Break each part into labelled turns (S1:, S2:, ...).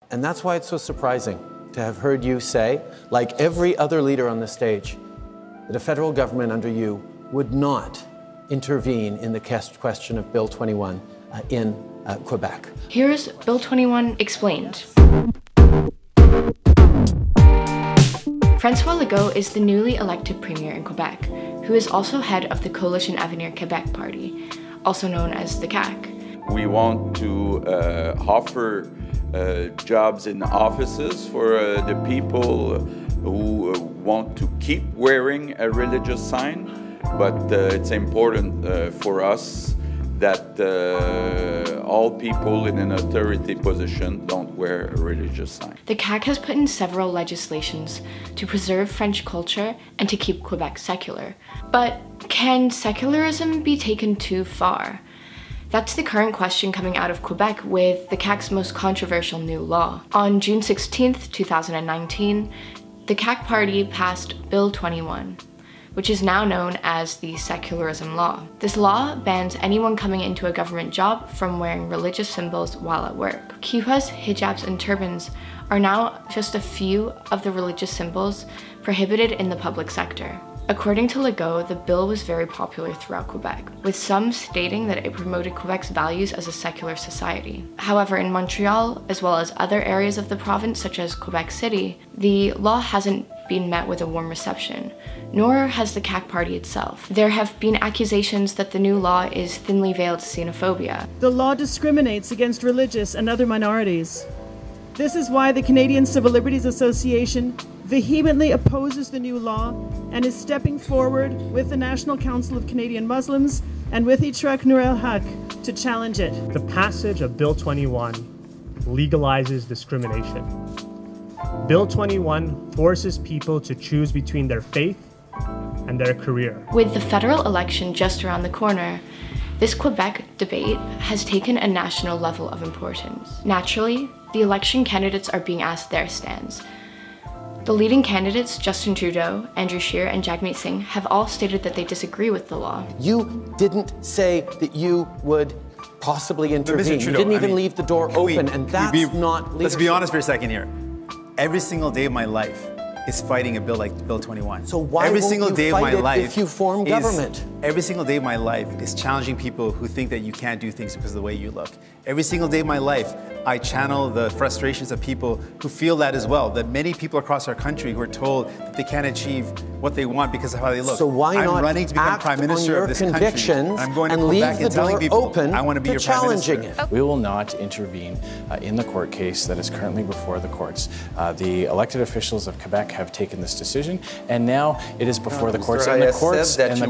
S1: And that's why it's so surprising to have heard you say, like every other leader on the stage, that a federal government under you would not intervene in the question of Bill 21 in Quebec.
S2: Here's Bill 21 explained. François Legault is the newly elected premier in Quebec, who is also head of the Coalition Avenir Quebec party, also known as the CAQ.
S3: We want to offer jobs in offices for the people who want to keep wearing a religious sign, but it's important for us that all people in an authority position don't wear a religious sign.
S2: The CAQ has put in several legislations to preserve French culture and to keep Quebec secular. But can secularism be taken too far? That's the current question coming out of Quebec with the CAQ's most controversial new law. On June 16th, 2019, the CAQ party passed Bill 21, which is now known as the secularism law. This law bans anyone coming into a government job from wearing religious symbols while at work. Kippas, hijabs, and turbans are now just a few of the religious symbols prohibited in the public sector. According to Legault, the bill was very popular throughout Quebec, with some stating that it promoted Quebec's values as a secular society. However, in Montreal, as well as other areas of the province such as Quebec City, the law hasn't been met with a warm reception, nor has the CAQ party itself. There have been accusations that the new law is thinly veiled xenophobia.
S4: The law discriminates against religious and other minorities. This is why the Canadian Civil Liberties Association vehemently opposes the new law and is stepping forward with the National Council of Canadian Muslims and with Itrak Nur El Haq to challenge it.
S5: The passage of Bill 21 legalizes discrimination. Bill 21 forces people to choose between their faith and their career.
S2: With the federal election just around the corner, this Quebec debate has taken a national level of importance. Naturally, the election candidates are being asked their stands. The leading candidates, Justin Trudeau, Andrew Scheer, and Jagmeet Singh, have all stated that they disagree with the law.
S1: You didn't say that you would possibly intervene.
S6: Trudeau,
S1: you didn't even leave the door open, and that's not leadership.
S6: Let's be honest for a second here. Every single day of my life is fighting a bill like Bill 21.
S1: So why won't you fight it if you form government?
S6: Every single day of my life is challenging people who think that you can't do things because of the way you look. Every single day of my life, I channel the frustrations of people who feel that as well, that many people across our country who are told that they can't achieve what they want because of how they look.
S1: So why not
S6: I'm running to become Prime Minister of this country. I'm going to Quebec and telling people I want to be your Prime Minister.
S7: We will not intervene in the court case that is currently before the courts. The elected officials of Quebec have taken this decision, and now it is before the courts, and the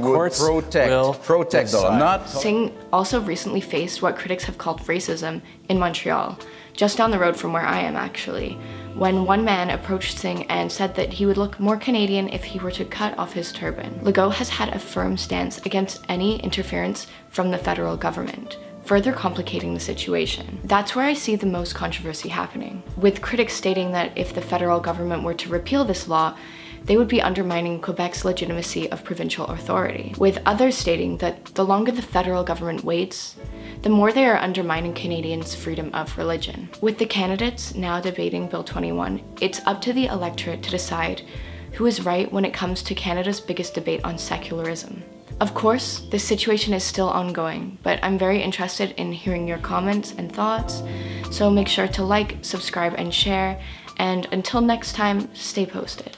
S7: courts will
S3: protect not.
S2: Singh also recently faced what critics have called racism in Montreal, just down the road from where I am actually, when one man approached Singh and said that he would look more Canadian if he were to cut off his turban. Legault has had a firm stance against any interference from the federal government, further complicating the situation. That's where I see the most controversy happening, with critics stating that if the federal government were to repeal this law, they would be undermining Quebec's legitimacy of provincial authority, with others stating that the longer the federal government waits, the more they are undermining Canadians' freedom of religion. With the candidates now debating Bill 21, it's up to the electorate to decide who is right when it comes to Canada's biggest debate on secularism. Of course, this situation is still ongoing, but I'm very interested in hearing your comments and thoughts, so make sure to like, subscribe, and share, and until next time, stay posted.